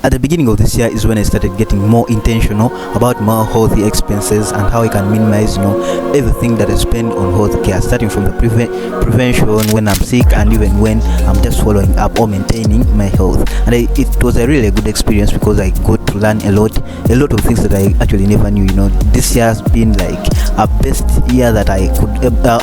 at the beginning of this year is when I started getting more intentional about more healthy expenses and how I can minimize, everything that I spend on health care, starting from the prevention when I'm sick and even when I'm just following up or maintaining my health. And it was a really good experience because I got to learn a lot of things that I actually never knew. This year has been like a best year that I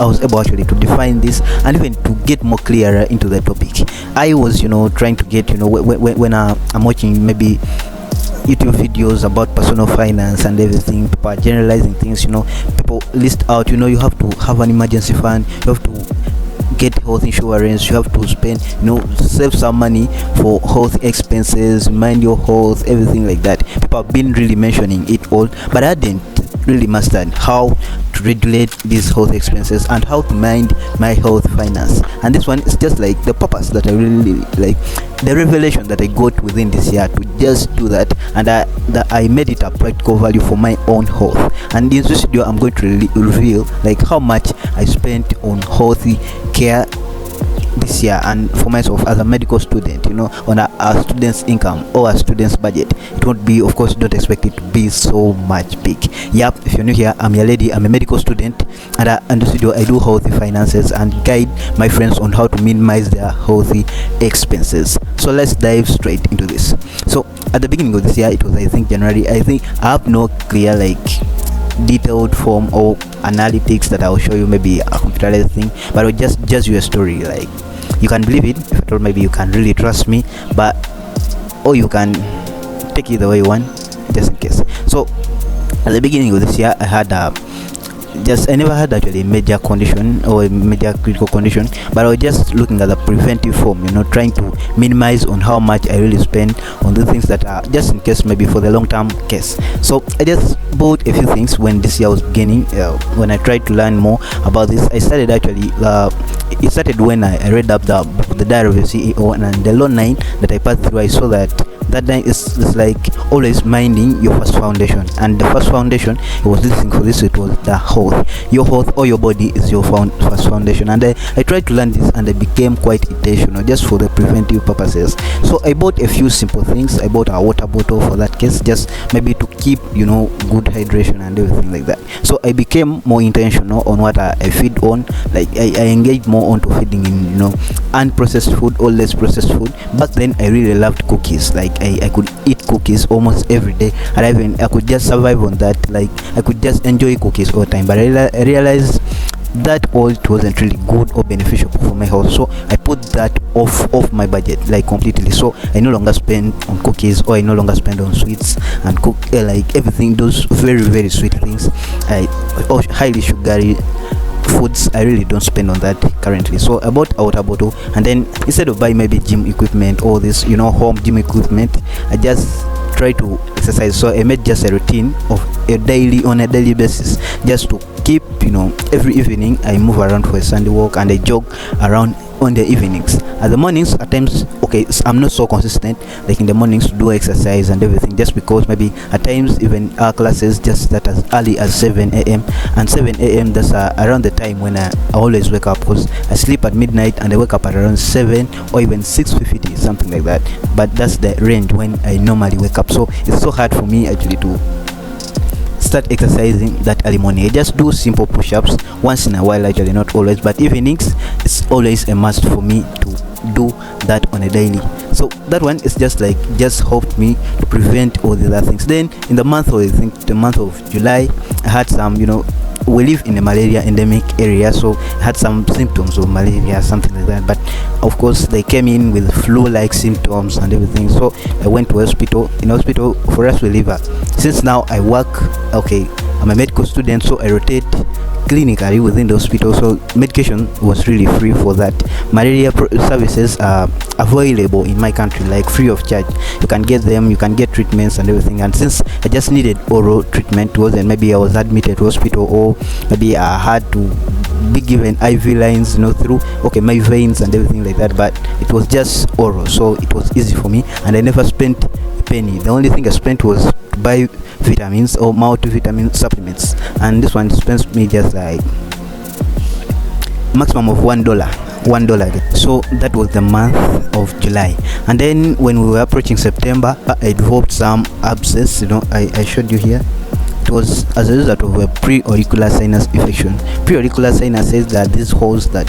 was able actually to define this and even to get more clearer into the topic. I was, trying to get, when I'm watching maybe YouTube videos about personal finance and everything, people are generalizing things. People list out, you have to have an emergency fund, you have to get health insurance, you have to spend, save some money for health expenses, mind your health, everything like that. People have been really mentioning it all, but I didn't really mastered how to regulate these health expenses and how to mind my health finance. And this one is just like the purpose that I really like, the revelation that I got within this year to just do that, and that I made it a practical value for my own health. And in this video I'm going to reveal like how much I spent on healthy care this year, and for myself as a medical student, on a student's income or a student's budget, it won't be, of course, don't expect it to be so much big. Yep, if you're new here, I'm Yaledi, I'm a medical student, and in this video I do healthy finances and guide my friends on how to minimize their healthy expenses. So let's dive straight into this. So at the beginning of this year, it was, I think, January. I think I have no clear detailed form or analytics that I'll show you, maybe a computerized thing, but I'll just you a story. Like, you can believe it if at all, maybe you can really trust me, but or you can take it the way you want, just in case. So at the beginning of this year, I had I never had actually a major condition or a major critical condition, but I was just looking at the preventive form, trying to minimize on how much I really spend on the things that are just in case, maybe for the long-term case. So I just bought a few things when this year was beginning. When I tried to learn more about this, I started actually it started when I read up the Diary of a CEO, and the loan line that I passed through, I saw that line is like always minding your first foundation, and the first foundation, it was this thing. For this, it was the health. Your health or your body is your first foundation, and I tried to learn this, and I became quite intentional just for the preventive purposes. So I bought a few simple things. I bought a water bottle for that case, just maybe to keep good hydration and everything like that. So I became more intentional on what I feed on. Like I engaged more onto feeding in unprocessed food or less processed food. Back then I really loved cookies. Like I could eat cookies almost every day, and I could just survive on that. Like I could just enjoy cookies all the time. But I realized that all it wasn't really good or beneficial for my health, so I put that off my budget, like completely. So I no longer spend on cookies, or I no longer spend on sweets and like everything, those very, very sweet things, or highly sugary foods. I really don't spend on that currently. So I bought a water bottle, and then instead of buying maybe gym equipment or this home gym equipment, I just try to exercise. So I made just a routine of on a daily basis, just to keep every evening I move around for a Sunday walk, and I jog around on the evenings. At the mornings, at times, I'm not so consistent like in the mornings to do exercise and everything, just because maybe at times even our classes just start as early as 7 a.m. and 7 a.m. that's around the time when I always wake up, because I sleep at midnight and I wake up at around 7 or even 6:50, something like that. But that's the range when I normally wake up. So it's so hard for me actually to start exercising that early morning. I just do simple push-ups once in a while, actually, not always, but evenings it's always a must for me to do that on a daily. So that one is just helped me to prevent all the other things. Then in the month of July, I had some, we live in a malaria endemic area, so I had some symptoms of malaria, something like that. But of course they came in with flu-like symptoms and everything, so I went to hospital. In hospital, for us, we live since now I work, I'm a medical student, so I rotate clinically within the hospital, so medication was really free for that. Malaria services are available in my country, like free of charge. You can get them, you can get treatments and everything. And since I just needed oral treatment, wasn't maybe I was admitted to hospital, or maybe I had to be given IV lines through my veins and everything like that, but it was just oral, so it was easy for me, and I never spent a penny. The only thing I spent was to buy vitamins or multivitamin supplements, and this one spends me just like maximum of $1 $1. So that was the month of July. And then when we were approaching September, I developed some abscess. I showed you here. It was as a result of a pre-auricular sinus infection. Pre-auricular sinus says that these holes that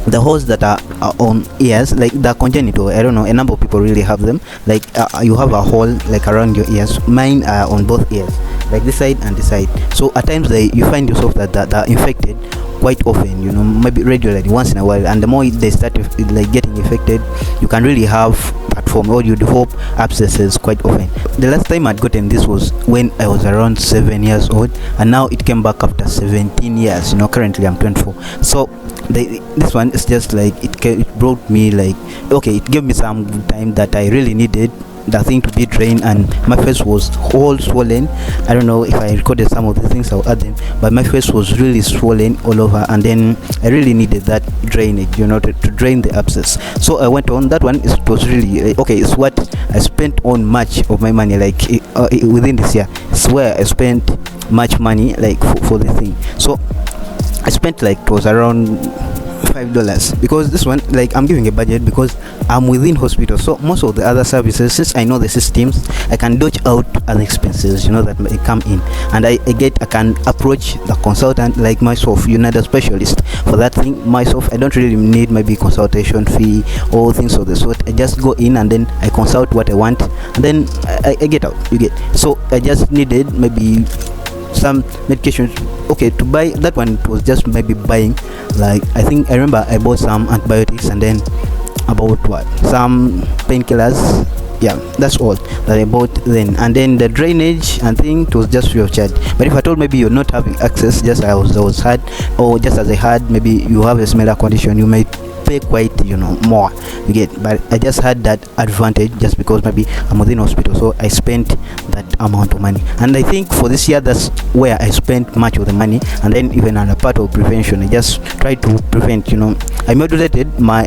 the holes that are on ears, like they're congenital. I don't know, a number of people really have them. Like you have a hole like around your ears. Mine are on both ears, like this side and this side. So at times you find yourself that they're infected quite often, maybe regularly, once in a while. And the more they start like getting infected, you can really have platform, or you develop abscesses quite often. The last time I'd gotten this was when I was around 7 years old, and now it came back after 17 years. Currently I'm 24. So this one is just like it brought me, like, okay, it gave me some time that I really needed the thing to be drained, and my face was all swollen. I don't know if I recorded some of the things, I'll add them, but my face was really swollen all over, and then I really needed that drainage, to drain the abscess. So I went on that one. It was really okay. It's what I spent on much of my money, like within this year. It's where I spent much money, like for the thing. So I spent, like, it was around $5, because this one, like, I'm giving a budget because I'm within hospital. So most of the other services, since I know the systems, I can dodge out other expenses that may come in, and I can approach the consultant like myself, the specialist for that thing myself. I don't really need maybe consultation fee or things of the sort. I just go in and then I consult what I want, and then I get out. You get. So I just needed maybe some medications. Okay, to buy that one, it was just maybe buying, like, I think I remember I bought some antibiotics and then about some painkillers. Yeah, that's all that I bought then. And then the drainage and thing, it was just free of charge. But if I told maybe you're not having access, just I was had, or just as I had, maybe you have a similar condition, you might pay quite more, you get. But I just had that advantage just because maybe I'm within hospital, so I spent that amount of money. And I think for this year, that's where I spent much of the money. And then even on a part of prevention, I just try to prevent. I modulated my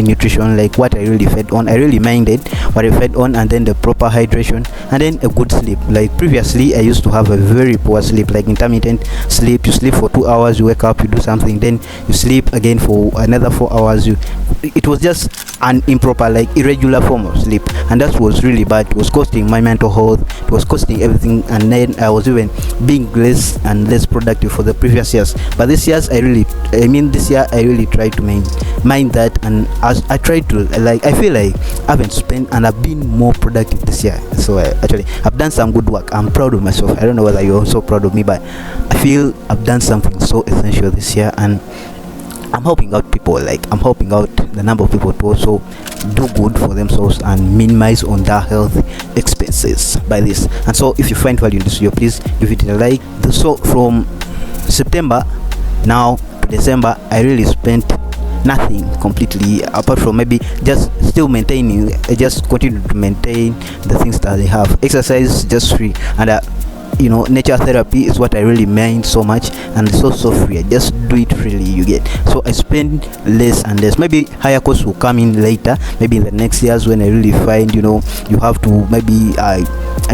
nutrition, like what I really fed on. I really minded what I fed on, and then the proper hydration, and then a good sleep. Like previously I used to have a very poor sleep, like intermittent sleep. You sleep for 2 hours, you wake up, you do something, then you sleep again for another 4 hours. It was just an improper, like irregular form of sleep, and that was really bad. It was costing my mental health, it was costing everything, and then I was even being less and less productive for the previous years. But this year I really tried to mind that, and as I try to, like, I feel like I haven't spent and I've been more productive this year. So actually I've done some good work. I'm proud of myself. I don't know whether you're also proud of me, but I feel I've done something so essential this year, and I'm helping out people. Like, I'm helping out the number of people to also do good for themselves and minimize on their health expenses by this. And so if you find value in this video, please give it a like. So from September now to December, I really spent nothing completely, apart from maybe just still maintaining. I just continue to maintain the things that they have. Exercise just free, and nature therapy is what I really mind so much, and it's also free. I just do it freely, you get. So I spend less and less. Maybe higher costs will come in later, maybe in the next years, when I really find you have to, maybe I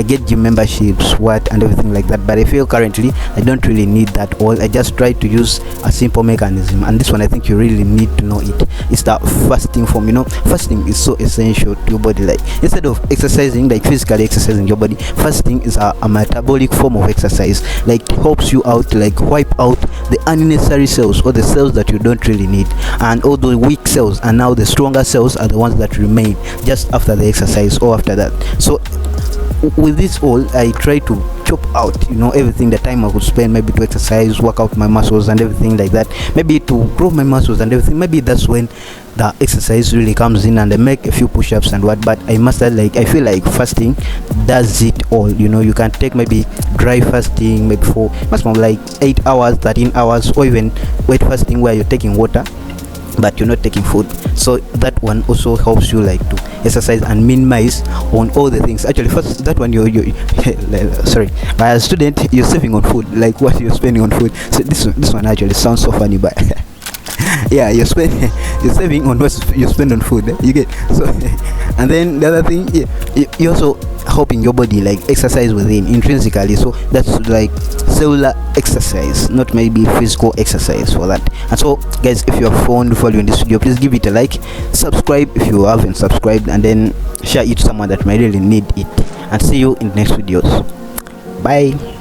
get gym memberships, and everything like that. But I feel currently I don't really need that all. I just try to use a simple mechanism, and this one I think you really need to know it. It's that fasting form. Fasting is so essential to your body. Like, instead of exercising, like physically exercising your body, fasting is a metabolic form of exercise. Like, it helps you out, like wipe out the unnecessary cells, or the cells that you don't really need, and all the weak cells, and now the stronger cells are the ones that remain just after the exercise or after that. So with this all, I try to chop out everything, the time I would spend maybe to exercise, work out my muscles and everything like that, maybe to grow my muscles and everything. Maybe that's when the exercise really comes in, and I make a few push-ups and what. But I must add, like, I feel like fasting does it all. You can take maybe dry fasting, maybe for maximum like 8 hours, 13 hours, or even wet fasting where you're taking water but you're not taking food. So that one also helps you, like, to exercise and minimize on all the things. Actually, first, that one you sorry, as a student, you're saving on food, like what you're spending on food. So this one actually sounds so funny, but yeah, you're saving on what you spend on food, you get. So and then the other thing, you're also helping your body, like, exercise within intrinsically. So that's like cellular exercise exercise, not maybe physical exercise for that. And so guys, if you are fond following this video, please give it a like, subscribe if you haven't subscribed, and then share it to someone that might really need it. And see you in the next videos. Bye.